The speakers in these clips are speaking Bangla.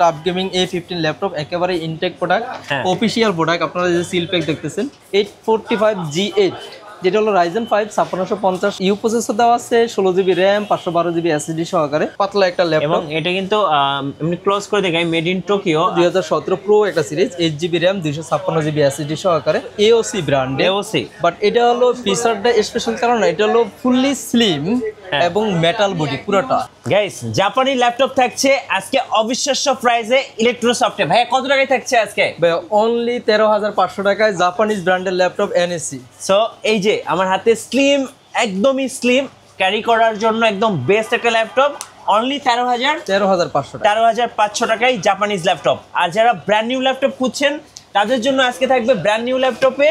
টাফ গেমিং A15 ল্যাপটপ, একেবারে ইনটেক প্রোডাক্ট, অফিসিয়াল প্রোডাক্ট। আপনারা যে সিল প্যাক দেখতেছেন 845G8, যেটা হলো Ryzen 5 5650 ইউ প্রসেসর দেওয়া আছে, 16GB RAM 512GB SSD সহকারে, পাতলা একটা ল্যাপটপ। এবং এটা কিন্তু এমনি ক্লোজ করে দেখাই মেড ইন টোকিও 2017 প্রো একটা series, 8GB RAM 256GB SSD সহকারে, AOC ব্র্যান্ড। বাট এটা হলো ফিচারটা স্পেশাল কারণ এটা হলো ফুললি স্লিম এবং মেটাল বডি পুরোটা। গাইস, জাপানি ল্যাপটপ থাকছে আজকে অবিশ্বাস্য প্রাইসে ইলেকট্রোসফটে। ভাই কত টাকায় থাকছে আজকে? ভাই অনলি 13,500 টাকায় জাপানিজ ব্র্যান্ডের ল্যাপটপ NSC। সো এই যে আমার হাতে স্লিম, একদমই স্লিম, ক্যারি করার জন্য একদম বেস্ট একটা ল্যাপটপ, অনলি 13,500 টাকায় জাপানিজ ল্যাপটপ। আর যারা ব্র্যান্ড নিউ ল্যাপটপ খুঁজছেন তাদের জন্য আজকে থাকবে ব্র্যান্ড নিউ ল্যাপটপে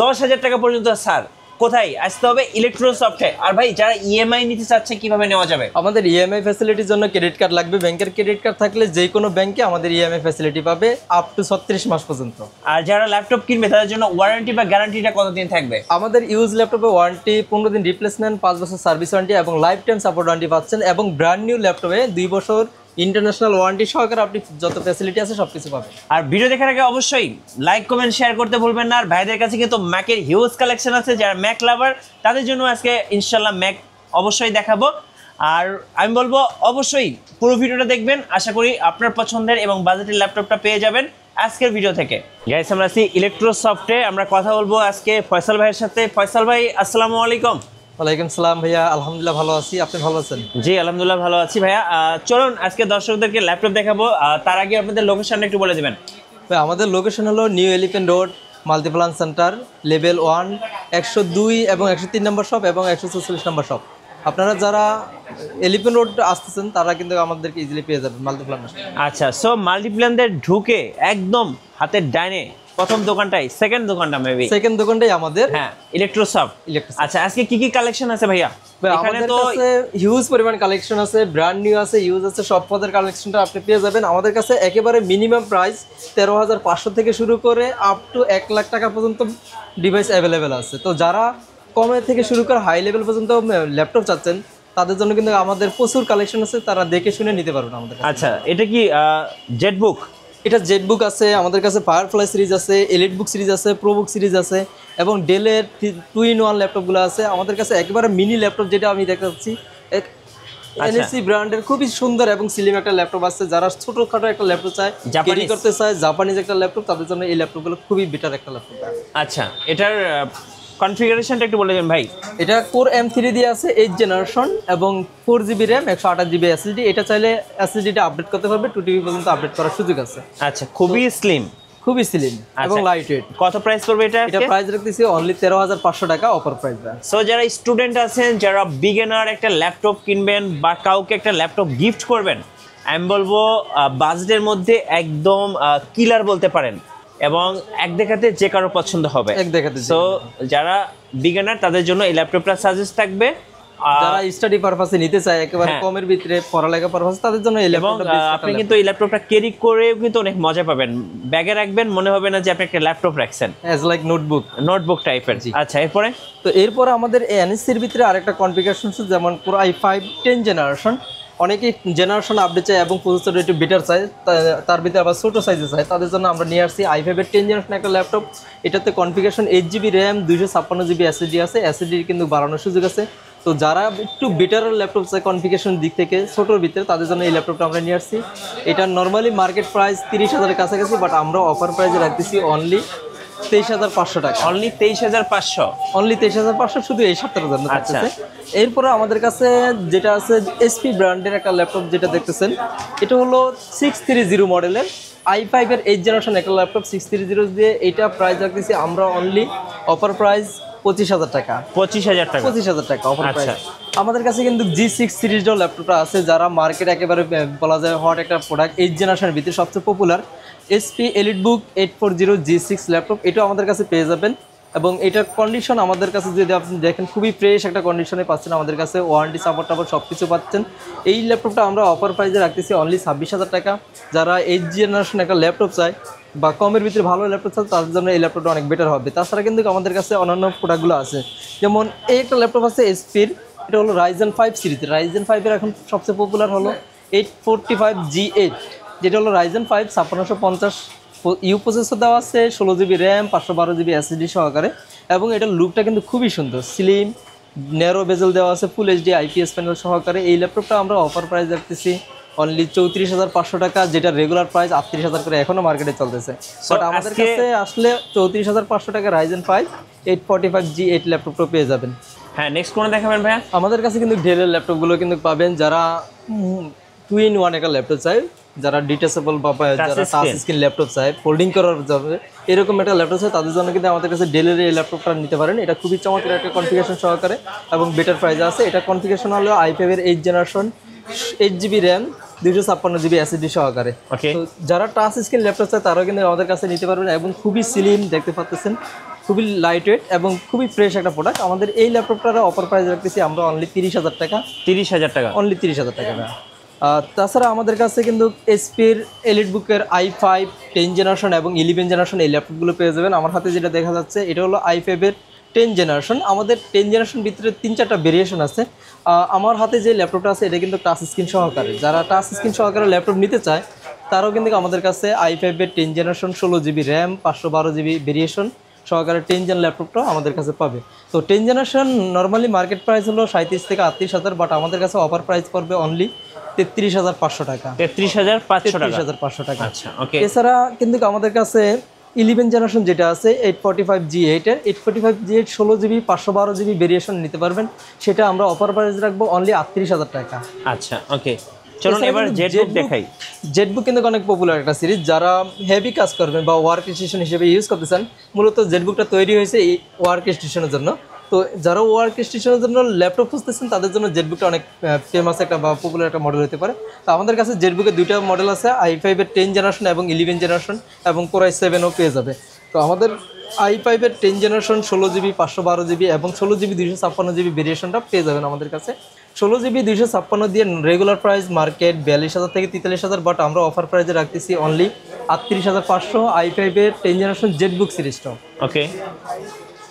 10,000 টাকা পর্যন্ত স্যার। কোথায় আসতে হবে? ইলেকট্রোসফটে। আর ভাই যারা ইএমআই নিতে চাচ্ছে কিভাবে নেওয়া যাবে? আমাদের ইএমআই ফ্যাসিলিটির জন্য ক্রেডিট কার্ড লাগবে। ব্যাংকের ক্রেডিট কার্ড থাকলে যে কোনো ব্যাংকে আমাদের ইএমআই ফ্যাসিলিটি পাবে আপ টু 36 মাস পর্যন্ত। আর যারা ল্যাপটপ কিনবে তাদের জন্য ওয়ারেন্টি বা গ্যারান্টিটা কতদিন থাকবে? আমাদের ইউজ ল্যাপটপে ওয়ারেন্টি 15 দিন রিপ্লেসমেন্ট, 5 বছর সার্ভিস ওয়ারেন্টি এবং লাইফ টাইম সাপোর্ট ওয়ারেন্টি পাচ্ছেন। এবং ব্র্যান্ড নিউ ল্যাপটপে 2 বছর ইন্টারন্যাশনাল ওয়ারেন্টি সহকারে আপনি যত ফ্যাসিলিটি আছে সবকিছু পাবেন। আর ভিডিও দেখার আগে অবশ্যই লাইক কমেন্ট শেয়ার করতে ভুলবেন না। আর ভাইদের কাছে কিন্তু ম্যাকের হিউজ কালেকশন আছে, যারা ম্যাক লাভার তাদের জন্য আজকে ইনশাল্লাহ ম্যাক অবশ্যই দেখাবো। আর আমি বলবো অবশ্যই পুরো ভিডিওটা দেখবেন, আশা করি আপনার পছন্দের এবং বাজেটের ল্যাপটপটা পেয়ে যাবেন আজকের ভিডিও থেকে। গাইস, আমরা আছি ইলেকট্রোসফটে, আমরা কথা বলবো আজকে ফয়সাল ভাইয়ের সাথে। ফয়সাল ভাই আসসালামু আলাইকুম। ওয়ালাইকুম সালাম ভাইয়া, আলহামদুলিল্লাহ ভালো আছি, আপনি ভালো আছেন? জি আলহামদুলিল্লাহ ভালো আছি ভাইয়া। চলুন আজকে দর্শকদেরকে ল্যাপটপ দেখাবো, তার আগে আপনাদের লোকেশনটা একটু বলে দেবেন। ভাই আমাদের লোকেশন হলো new elephant road, Multiplan centre, level 1, 102 এবং 103 নম্বর শপ এবং 144 নম্বর শপ। আপনারা যারা এলিফ্যান্ট রোড আসতেছেন তারা কিন্তু আমাদেরকে ইজিলি পেয়ে যাবেন মাল্টিপ্লান। আচ্ছা, সো মাল্টিপ্লানদের ঢুকে একদম হাতের ডাইনে প্রথম দোকানটাই, সেকেন্ড দোকানটা মেবি সেকেন্ড দোকানটাই আমাদের, হ্যাঁ ইলেকট্রোসফট। আচ্ছা, আজকে কি কি কালেকশন আছে ভাইয়া? এখানে তো হিউজ পরিমাণ কালেকশন আছে, ব্র্যান্ড নিউ আছে, ইউজ আছে, সব পদের কালেকশনটা আপনি পেয়ে যাবেন আমাদের কাছে। একেবারে মিনিমাম প্রাইস 13,500 থেকে শুরু করে আপ টু 1 লাখ টাকা পর্যন্ত ডিভাইস অ্যাভেলেবেল আছে। তো যারা কমে থেকে শুরু করে হাই লেভেল পর্যন্ত ল্যাপটপ চাচ্ছেন তাদের জন্য কিন্তু আমাদের প্রচুর কালেকশন আছে, তারা দেখে শুনে নিতে পারবেন আমাদের। আচ্ছা, এটা কি জেটবুক? এটা জেটবুক আছে আমাদের কাছে, ফায়ারফ্লাই সিরিজ আছে, এলিট বুক সিরিজ আছে, প্রোবুক সিরিজ আছে এবং ডেলের 2-in-1 ল্যাপটপগুলো আছে আমাদের কাছে। একেবারে মিনি ল্যাপটপ যেটা আমি দেখাচ্ছি, এনএসসি ব্র্যান্ডের খুবই সুন্দর এবং স্লিম একটা ল্যাপটপ আছে। যারা ছোটখাটো একটা ল্যাপটপ চায়, ক্যারি করতে চায়, জাপানিজ একটা ল্যাপটপ, তাদের জন্য এই ল্যাপটপগুলো খুবই বেটার একটা ল্যাপটপ। আচ্ছা, এটার কনফিগারেশনটা একটু বলে দেন ভাই। এটা কোর M3 দিয়ে আছে 8th জেনারেশন এবং 4GB RAM 128GB SSD। এটা চাইলে SSD-টা আপডেট করতে পারবে, 2TB পর্যন্ত আপডেট করার সুযোগ আছে। আচ্ছা, খুবই স্লিম, খুবই স্লিম এবং লাইট ওয়েট। কত প্রাইস পড়বে এটা? এটা প্রাইস রাখতেছি অনলি 13,500 টাকা অফার প্রাইস। সো যারা স্টুডেন্ট আছেন, যারা বিগিনার একটা ল্যাপটপ কিনবেন বা কাউকে একটা ল্যাপটপ গিফট করবেন, আমি বলবো বাজেটের মধ্যে একদম কিলার বলতে পারেন এবং এক দেখাতে যে কারো পছন্দ হবে। সো যারা বিগিনার তাদের জন্য এই ল্যাপটপটা সাজেস্ট থাকবে। যারা স্টাডি পারপাসে নিতে চায় একেবারে কমের ভিতরে পড়ালেখা পারপাসে, তাদের জন্য এই ল্যাপটপটা বেস্ট। আপনি কিন্তু এই ল্যাপটপটা ক্যারি করেও কিন্তু অনেক মজা পাবেন, ব্যাগে রাখবেন, মনে হবে না যে আপনি একটা ল্যাপটপ রাখছেন, অ্যাজ লাইক নোটবুক টাইপের। আচ্ছা, এরপরে তো এরপরে আমাদের এনএসসির ভিতরে আরেকটা কনফিগারেশন আছে, যেমন Core i5 10th জেনারেশন। অনেকেই জেনারেশন আপডেট চায় এবং প্রসেসর একটু বেটার চায়, তার ভিতরে আবার ছোটো সাইজে চায়, তাদের জন্য আমরা নিয়ে আসছি i5 এর 10th জেনারেশন একটা ল্যাপটপ। এটাতে configuration 8GB RAM 256GB SSD আছে, SSD কিন্তু বাড়ানোর সুযোগ আছে। তো যারা একটু বেটার ল্যাপটপ চায় কনফিগারেশন দিক থেকে ছোটোর ভিতরে, তাদের জন্য এই ল্যাপটপটা আমরা নিয়ে আসছি। এটা নর্মালি মার্কেট প্রাইস 30,000-এর কাছাকাছি, বাট আমরা অফার প্রাইসে রাখতেছি অনলি 23,500 টাকা। অনলি 23,500? অনলি 23,500 শুধু এই সপ্তাহের জন্য থাকতেছে। এরপরে আমাদের কাছে যেটা আছে HP ব্র্যান্ডের একটা ল্যাপটপ যেটা দেখতেছেন, এটা হলো 630 মডেলের i5 এর 8th জেনারেশন একটা ল্যাপটপ 630 দিয়ে। এটা প্রাইস রাখতেছি আমরা অনলি অফার প্রাইস 25,000 টাকা। 25,000 টাকা অফার প্রাইস। আমাদের কাছে কিন্তু G6 সিরিজের ল্যাপটপটা আছে, যারা মার্কেট একেবারে বলা যায় হট একটা প্রোডাক্ট, 8th জেনারেশনের ভিতরে সবচেয়ে popular HP EliteBook 840 G6 laptop. এটাও আমাদের কাছে পেয়ে যাবেন এবং এটার কন্ডিশন আমাদের কাছে যদি আপনি দেখেন খুবই ফ্রেশ একটা কন্ডিশনে পাচ্ছেন। আমাদের কাছে ওয়ারেন্টি সাপোর্ট সব কিছু পাচ্ছেন। এই ল্যাপটপটা আমরা অফার প্রাইসে রাখতেছি অনলি 26,000 টাকা। যারা 8th জেনারেশন একটা ল্যাপটপ চায় বা কমের ভিতরে ভালো ল্যাপটপ চায়, তাদের জন্য এই ল্যাপটপটা অনেক বেটার হবে। তাছাড়া কিন্তু আমাদের কাছে অন্যান্য প্রোডাক্টগুলো আছে, যেমন এই একটা ল্যাপটপ আছে HP-র, এটা হলো Ryzen 5 সিরিজ। Ryzen 5 এর এখন সবচেয়ে পপুলার হলো 845G8। যেটা হলো Ryzen 5 5650 ইউ প্রসেসর দেওয়া আছে, 16 জিবি র্যাম, 512 জিবি এসএসডি সহকারে, এবং এটার লুকটা কিন্তু খুবই সুন্দর, স্লিম, ন্যারো বেজেল দেওয়া আছে, ফুল এইচডি আইপিএস প্যানেল সহকারে। এই ল্যাপটপটা আমরা অফার প্রাইস রাখতেছি অনলি 34,500 টাকা, যেটা রেগুলার প্রাইস 38,000 করে এখনো মার্কেটে চলতেছে। বাট আমাদের কাছে আসলে 34,500 টাকা Ryzen 5 845G8 ল্যাপটপটা পেয়ে যাবেন। হ্যাঁ, নেক্সট কোন দেখাবেন ভাইয়া? আমাদের কাছে কিন্তু ডেলের ল্যাপটপগুলো কিন্তু পাবেন, যারা 2-in-1 একটা ল্যাপটপ চাই, যারা ডিটেচেবল বা যারা টাচ স্ক্রিন ল্যাপটপ চাই, ফোল্ডিং করার যাবে এরকম একটা ল্যাপটপ চাই, তাদের জন্য কিন্তু আমাদের কাছে ডেলের এই ল্যাপটপটা নিতে পারেন। এটা খুবই চমৎকার একটা কনফিগারেশন সহকারে এবং বেটার প্রাইসে আছে। এটা কনফিগারেশন হলো i5 এর 8 generation, 8 GB RAM, 256 GB SSD সহকারে। তো যারা টাচ স্ক্রিন ল্যাপটপ চায় তারাও কিন্তু আমাদের কাছে নিতে পারবেন, এবং খুবই স্লিম দেখতে পাচ্ছেন, খুবই লাইট ওয়েট এবং খুবই ফ্রেশ একটা প্রোডাক্ট। আমাদের এই ল্যাপটপটার অফার প্রাইস রাখতেছি আমরা অনলি 30,000 টাকা। 30,000 টাকা, অনলি 30,000 টাকা। তাছাড়া আমাদের কাছে কিন্তু এসপির এলিটবুকের i5 10 জেনারেশন এবং 11 জেনারেশন এই ল্যাপটপগুলো পেয়ে যাবেন। আমার হাতে যেটা দেখা যাচ্ছে এটা হলো i5 এর 10 জেনারেশন। আমাদের 10 জেনারেশন ভিতরে 3-4টা ভেরিয়েশন আছে। আমার হাতে যে ল্যাপটপটা আছে এটা কিন্তু টাচ স্ক্রিন সহকারে, যারা টাচ স্ক্রিন সহকারে ল্যাপটপ নিতে চায় তারাও কিন্তু আমাদের কাছে i5 এর 10 generation, 16 GB RAM, 512 GB variation সহকারে 10 জেন ল্যাপটপটা আমাদের কাছে পাবে। তো 10 জেনারেশন নর্মালি মার্কেট প্রাইস হলো 37 থেকে 38,000, বাট আমাদের কাছে অফার প্রাইস পড়বে অনলি 33,500 টাকা। 33,500 টাকা। আচ্ছা, ওকে। এছাড়া কিন্তু আমাদের কাছে 11 জেনারেশন যেটা আছে 845G8 এর 845G8 16 জিবি 512 জিবি ভেরিয়েশন নিতে পারবেন, সেটা আমরা অফার প্রাইস রাখবো অনলি 38,000 টাকা। আচ্ছা, ওকে, চলুন এবার জেটবুক দেখাই। জেটবুক কিন্তু অনেক পপুলার একটা সিরিজ, যারা হেভি কাজ করবেন বা ওয়ার্ক স্টেশন হিসেবে ইউজ করতে চান, মূলত জেটবুকটা তৈরি হয়েছে এই ওয়ার্ক স্টেশনের জন্য। তো যারা ওয়ার্ক স্টেশনের জন্য ল্যাপটপ খুঁজতেছেন তাদের জন্য জেটবুকটা অনেক ফেমাস একটা বা পপুলার একটা মডেল হতে পারে। তো আমাদের কাছে জেটবুকের 2টা মডেল আছে, i5 এর 10 জেনারেশন এবং 11 জেনারেশন, এবং Core i7ও পেয়ে যাবে। তো আমাদের i5 এর 10 জেনারেশন 16 জিবি 512 জিবি এবং 16 জিবি 256 জিবি ভেরিয়েশনটা পেয়ে যাবেন আমাদের কাছে। 16 জিবি 256 দিয়ে রেগুলার প্রাইস মার্কেট 42,000 থেকে 43,000, বাট আমরা অফার প্রাইসে রাখতেছি অনলি 38,500 i5 এর 10 জেনারেশন জেটবুক সিরিজটা। ওকে,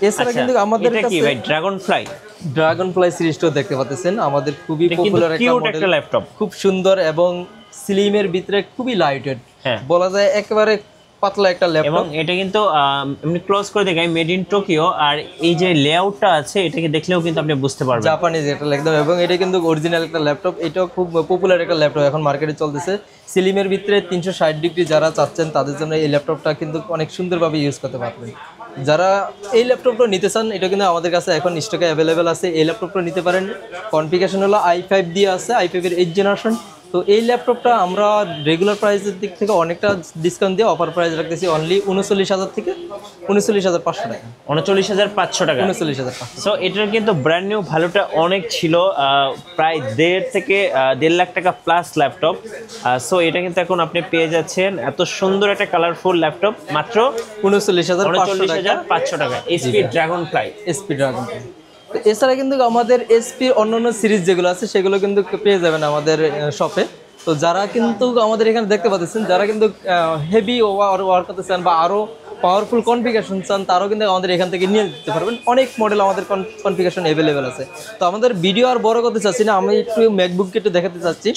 এছাড়া কিন্তু আমাদের কাছে ড্রাগন ফ্লাই সিরিজটাও দেখতে পাচ্ছেন, আমাদের খুবই পপুলার একটা ল্যাপটপ, খুব সুন্দর এবং স্লিমের ভিতরে খুবই লাইট ওয়েট, বলা যায় একেবারে পাতলা একটা ল্যাপটপ। এবং এটা কিন্তু এমনি ক্লোজ করে দেখাই মেড ইন টোকিও, আর এই যে লেআউটটা আছে এটাকে দেখলেও কিন্তু আপনি বুঝতে পারবেন জাপানিজ এটা একদম, এবং এটা কিন্তু অরিজিনাল একটা ল্যাপটপ। এটাও খুব পপুলার একটা ল্যাপটপ, এখন মার্কেটে চলতেছে। স্লিমের ভিতরে 360 ডিগ্রি যারা চাচ্ছেন তাদের জন্য এই ল্যাপটপটা কিন্তু অনেক সুন্দরভাবে ইউজ করতে পারবেন। যারা এই ল্যাপটপটা নিতে চান এটা কিন্তু আমাদের কাছে এখন স্টকে অ্যাভেলেবেল আছে, এই ল্যাপটপটা নিতে পারেন। কনফিগারেশন হলো i5 দিয়ে আছে, i5 এর 8 জেনারেশন। তো এই ল্যাপটপটা আমরা রেগুলার প্রাইসের দিক থেকে অনেকটা ডিসকাউন্ট দিয়ে অফার প্রাইস রাখতেছি অনলি 39,000 থেকে 39,500 টাকা। 39,500 টাকা, 39,500। সো এটার কিন্তু ব্র্যান্ড নিউ ভ্যালুটা অনেক ছিল, প্রায় 1.5 থেকে 1.5 লাখ টাকা প্লাস ল্যাপটপ। সো এটা কিন্তু এখন আপনি পেয়ে যাচ্ছেন এত সুন্দর একটা কালারফুল ল্যাপটপ মাত্র 39,500 টাকা। SP dragon fly. এছাড়া কিন্তু আমাদের এসপির অন্যান্য সিরিজ যেগুলো আছে সেগুলো কিন্তু পেয়ে যাবেন আমাদের শপে। তো যারা কিন্তু আমাদের এখানে দেখতে পাচ্ছেন, যারা কিন্তু হেভি ওয়ার্ক করতে চান বা আরও পাওয়ারফুল কনফিগারেশন চান, তারাও কিন্তু আমাদের এখান থেকে নিয়ে যেতে পারবেন। অনেক মডেল আমাদের কনফিগারেশন অ্যাভেলেবেল আছে। তো আমাদের ভিডিও আর বড় করতে চাচ্ছি না, আমি একটু ম্যাকবুককে একটু দেখাতে চাচ্ছি।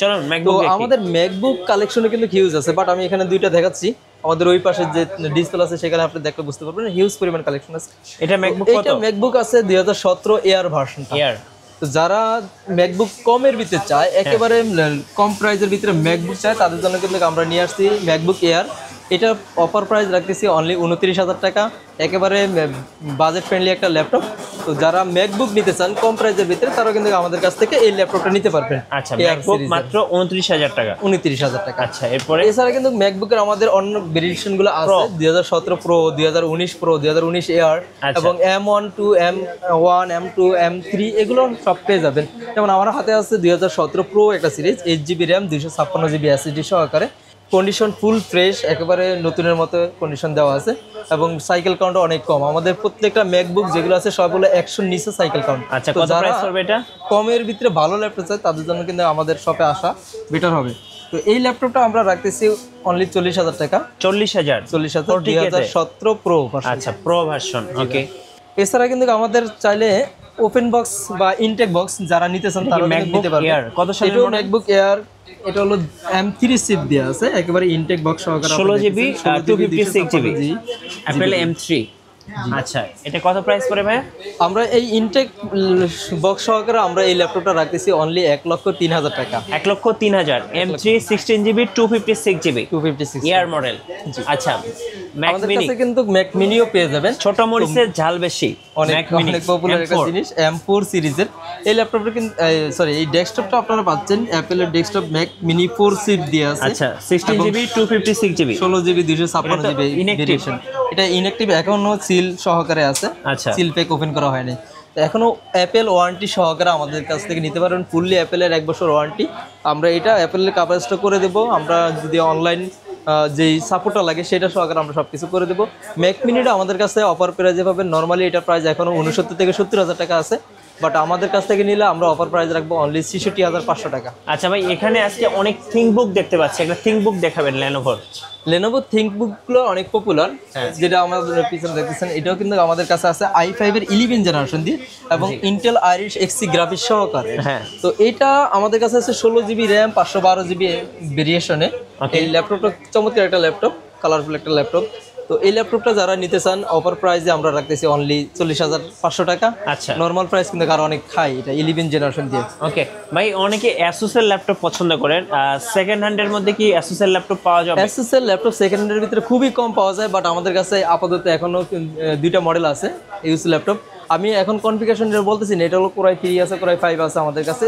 তো আমাদের ম্যাকবুক কালেকশনে কিন্তু হিউজ আছে, বাট আমি এখানে 2টা দেখাচ্ছি। আমাদের ওই পাশে যে ডিসপ্লে আছে সেখানে আপনি দেখলে বুঝতে পারবেন হিউজ পরিমাণ কালেকশন আছে। এটা ম্যাকবুক আছে 2017 এয়ার ভার্সন। তো যারা ম্যাকবুক কমের ভিতরে চায়, একেবারে কম প্রাইসের ভিতরে ম্যাকবুক চায়, তাদের জন্য কিন্তু আমরা নিয়ে আসছি ম্যাকবুক এয়ার। এটা অফার প্রাইস রাখতেছি অনলি 29,000 টাকা, একেবারে বাজেট ফ্রেন্ডলি একটা ল্যাপটপ। তো যারা ম্যাকবুক নিতে চান কম প্রাইসের ভিতরে তারা কিন্তু আমাদের কাছ থেকে এই ল্যাপটপটা নিতে পারবেন। আচ্ছা, ম্যাকবুক মাত্র 29,000 টাকা। 29,000 টাকা। আচ্ছা, এরপরে এছাড়া কিন্তু ম্যাকবুকের আমাদের অন্য ভেরিয়েশনগুলো আছে 2017 প্রো, 2019 প্রো, 2019 এয়ার এবং M1 two M1 M2 M3 এগুলো সব পেয়ে যাবেন। যেমন আমার হাতে আছে 2017 প্রো একটা series, 8 GB RAM, 256 GB SSD সহকারে। কন্ডিশন ফুল ফ্রেশ, একেবারে নতুনের মতো কন্ডিশন দেওয়া আছে, এবং সাইকেল কাউন্ট অনেক কম। আমাদের প্রত্যেকটা ম্যাকবুক যেগুলো আছে সবগুলো 100 নিচে সাইকেল কাউন্ট। আচ্ছা, কত প্রাইস পড়বে এটা? কমের ভিতরে ভালো ল্যাপটপ চাই তাদের জন্য কিন্তু আমাদের শপে আসা বেটার হবে। তো এই ল্যাপটপটা আমরা রাখতেছি অনলি 40,000 টাকা। 40,000 2017 প্রো। আচ্ছা, প্রো ভার্সন। ওকে, এছাড়া কিন্তু আমাদের চাইলে ওপেন বক্স বা ইনটেক বক্স যারা নিতে চান তারা নিতে পারবে। কত সালের এটা ম্যাকবুক এয়ার, এটা হলো M3 চিপ দেয়া আছে, একেবারে ইনটেক বক্স সহকারে 16GB 256GB Apple M3। আচ্ছা, এটা কত প্রাইস পড়ে ভাই? আমরা এই ইনটেক বক্স সহকারে আমরা এই ল্যাপটপটা রাখতেছি অনলি 1,03,000 টাকা। 1,03,000 M3 16GB 256GB 256 air model. আচ্ছা, ম্যাক আমাদের মিনি কাছে কিন্তু ম্যাক মিনিও পেয়ে যাবেন, ছোট মরিচের ঝাল বেশি। অনেক পপুলার একটা জিনিস M4 সিরিজের এই ল্যাপটপটা কিন্তু সরি এই ডেস্কটপটা আপনারা পাচ্ছেন অ্যাপেলের ডেস্কটপ ম্যাক মিনি 4 চিপ দিয়ে আছে। আচ্ছা, 16GB 256GB 16GB 256GB variation. এটা ইনঅ্যাক্টিভ এখনো সিল সহকারে আছে, আচ্ছা, সিল প্যাক ওপেন করা হয়নি। তো এখনো অ্যাপেল ওয়ারেন্টি সহকারে আমাদের কাছ থেকে নিতে পারেন, ফুললি অ্যাপেলের 1 বছর ওয়ারেন্টি। আমরা এটা অ্যাপেলের কাভারেজটা করে দেবো, আমরা যদি অনলাইন যেই সাপোর্টটা লাগে সেটা সহকারে আমরা সব কিছু করে দেবো। ম্যাক মিনিটা আমাদের কাছে অফার প্রাইজে পাবেন, নর্মালি এটার প্রাইস এখনো 69 থেকে 70,000 টাকা আছে, বাট আমাদের কাছ থেকে নিলে আমরা অফার প্রাইস রাখবো অনলি 66,500 টাকা। আচ্ছা ভাই, এখানে আজকে অনেক থিংকবুক দেখতে পাচ্ছি, একটা থিংকবুক দেখাবেন লেনোভোর। লেনোভো থিংকবুকগুলো অনেক পপুলার, যেটা আমাদের পিছনে দেখতেছেন এটাও কিন্তু আমাদের কাছে আছে i5 এর 11 জেনারেশন দিয়ে এবং ইন্টেল আইরিশ এক্সি গ্রাফিক্স সহকারে। তো এটা আমাদের কাছে আছে 16GB র্যাম 512GB ভেরিয়েশনে। এই ল্যাপটপটা চমৎকার একটা ল্যাপটপ, কালারফুল একটা ল্যাপটপ। তো এই ল্যাপটপটা যারা নিতে চান অফার প্রাইসে আমরা রাখতেছি অনলি 40,500 টাকা। আচ্ছা, নর্মাল প্রাইস কিন্তু আরো অনেক হাই, এটা 11 জেনারেশন দিয়ে। ওকে ভাই, অনেকে Asus এর ল্যাপটপ পছন্দ করেন, সেকেন্ড হ্যান্ডের মধ্যে কি Asus এর ল্যাপটপ পাওয়া যাবে? Asus এর ল্যাপটপ সেকেন্ড হ্যান্ডের ভিতরে খুবই কম পাওয়া যায়, বাট আমাদের কাছে আপাতত এখনো 2টা মডেল আছে ইউজ ল্যাপটপ। আমি এখন কনফিগারেশন বলতেছি না, এটা হলো কোরাই 3 আছে, কোরাই 5 আছে, আমাদের কাছে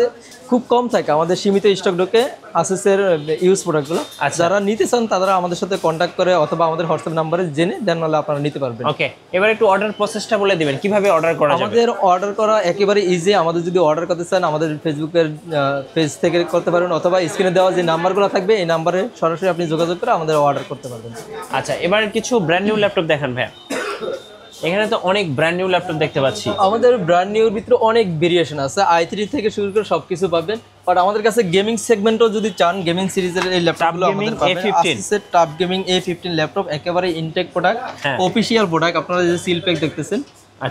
খুব কম থাকে, আমাদের সীমিত স্টক ঢোকে Asus এর ইউজ প্রোডাক্টগুলো। যারা নিতে চান তারা আমাদের সাথে কন্ট্যাক্ট করে অথবা আমাদের হোয়াটসঅ্যাপ নাম্বারে জেনে দেন, নাহলে আপনারা নিতে পারবেন। ওকে, এবার একটু অর্ডার প্রসেসটা বলে দিবেন, কিভাবে অর্ডার করা যাবে? আমাদের অর্ডার করা একেবারে ইজি। আমাদের যদি অর্ডার করতে চান আমাদের ফেসবুকের পেজ থেকে করতে পারেন, অথবা স্ক্রিনে দেওয়া যে নাম্বারগুলো থাকবে এই নাম্বারে সরাসরি আপনি যোগাযোগ করে আমাদের অর্ডার করতে পারবেন। আচ্ছা, এবার কিছু ব্র্যান্ড নিউ ল্যাপটপ দেখান ভাইয়া। এখানে তো অনেক ব্র্যান্ড নিউ ল্যাপটপ দেখতে পাচ্ছি। আমাদের ব্র্যান্ড নিউর ভিতরে অনেক ভেরিয়েশন আছে, i3 থেকে শুরু করে সবকিছু পাবেন। বাট আমাদের কাছে গেমিং সেগমেন্টও যদি চান, গেমিং সিরিজের এই ল্যাপটপগুলো আমাদের পাবেন। Asus tough gaming A15 laptop, একেবারে ইনটেক প্রোডাক্ট, অফিশিয়াল প্রোডাক্ট। আপনারা যে সিল প্যাক দেখতেছেন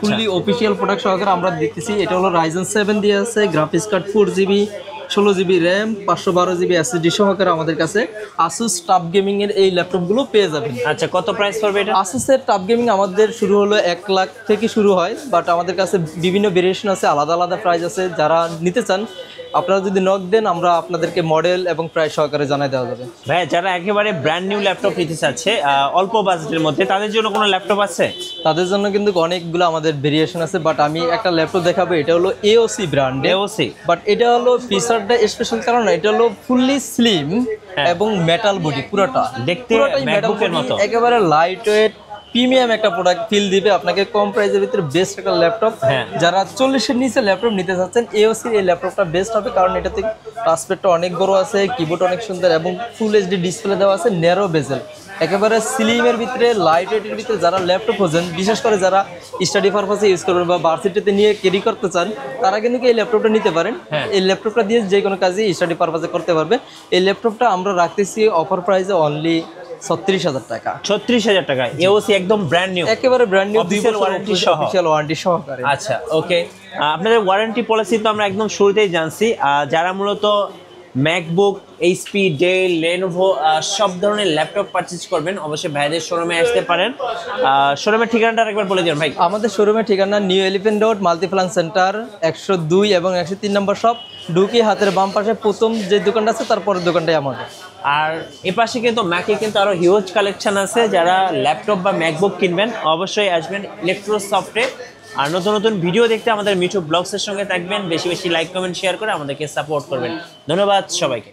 ফুললি অফিশিয়াল প্রোডাক্ট সহকারে আমরা দেখতেছি। এটা হলো Ryzen 7 দিয়ে আছে, graphics card 4GB 16GB RAM 512GB SSD সহকারে আমাদের কাছে Asus টাফ গেমিং এর এই ল্যাপটপগুলো পেয়ে যাবেন। আচ্ছা, কত প্রাইস পড়বে এটা? Asus এর টাফ গেমিং আমাদের শুরু হলো 1 লাখ থেকে শুরু হয়, বাট আমাদের কাছে বিভিন্ন ভেরিয়েশন আছে, আলাদা আলাদা প্রাইস আছে। যারা নিতে চান আপনারা যদি নক দেন আমরা আপনাদেরকে মডেল এবং প্রাইস সহকারে জানাই দেওয়া যাবে। ভাই, যারা একেবারে ব্র্যান্ড নিউ ল্যাপটপ নিতে চাচ্ছে অল্প বাজেটের মধ্যে, তাদের জন্য কোনো ল্যাপটপ আছে? তাদের জন্য কিন্তু অনেকগুলো আমাদের ভেরিয়েশন আছে, বাট আমি একটা ল্যাপটপ দেখাবো, এটা হলো AOC ব্র্যান্ড। AOC, বাট এটা হলো ফিচারটা স্পেশাল কারণ এটা হলো ফুললি স্লিম এবং মেটাল বডি, পুরোটা দেখতে ম্যাকবুকের মতো, একেবারে লাইট ওয়েট প্রিমিয়াম একটা প্রোডাক্ট ফিল দিবে আপনাকে কম প্রাইসের ভিতরে। বেস্ট একটা ল্যাপটপ, যারা 40-এর নিচে ল্যাপটপ নিতে চাচ্ছেন AOC এই ল্যাপটপটা বেস্ট হবে, কারণ এটাতে টাচপ্যাডটা অনেক বড় আছে, কিবোর্ড অনেক সুন্দর এবং ফুল HD ডিসপ্লে দেওয়া আছে, ন্যারো বেজেল, একেবারে স্লিমের ভিতরে লাইট ওয়েটের ভিতরে। যারা ল্যাপটপ খোঁজেন, বিশেষ করে যারা স্টাডি পারপাসে ইউজ করবেন বা ভার্সিটিতে নিয়ে ক্যারি করতে চান, তারা কিন্তু এই ল্যাপটপটা নিতে পারেন। এই ল্যাপটপটা দিয়ে যে কোনো কাজে স্টাডি পারপাসে করতে পারবে। এই ল্যাপটপটা আমরা রাখতেছি অফার প্রাইসে অনলি 36,000 টাকা। 36,000 টাকা AOC, একদম ব্র্যান্ড নিউ, একেবারে ব্র্যান্ড নিউ, 2 বছর ওয়ারেন্টি সহ, অফিশিয়াল ওয়ারেন্টি সহকারে। আচ্ছা, ওকে, আপনাদের ওয়ারেন্টি পলিসি তো আমরা একদম শুরুতেই জানছি। যারা মূলত ম্যাকবুক, HP, ডেল, লেনোভো সব ধরনের ল্যাপটপ পারচেজ করবেন, অবশ্যই ভাইদের শোরুমে আসতে পারেন। শোরুমের ঠিকানাটা একবার বলে দিন ভাই। আমাদের শোরুমের ঠিকানা new elephant road, Multiplan centre, 102 এবং 103 নম্বর শপ। ঢুকি হাতের বাম পাশে প্রথম যে দোকানটা আছে তারপরের দোকানটাই আমাদের। আর এপাশে কিন্তু ম্যাকে কিন্তু আরো হিউজ কালেকশন আছে। যারা ল্যাপটপ বা ম্যাকবুক কিনবেন অবশ্যই আসবেন ইলেকট্রোসফটে। আর নতুন নতুন ভিডিও দেখতে আমাদের মিঠু ব্লগসের সঙ্গে থাকবেন, বেশি বেশি লাইক কমেন্ট শেয়ার করে আমাদেরকে সাপোর্ট করবেন। ধন্যবাদ সবাইকে।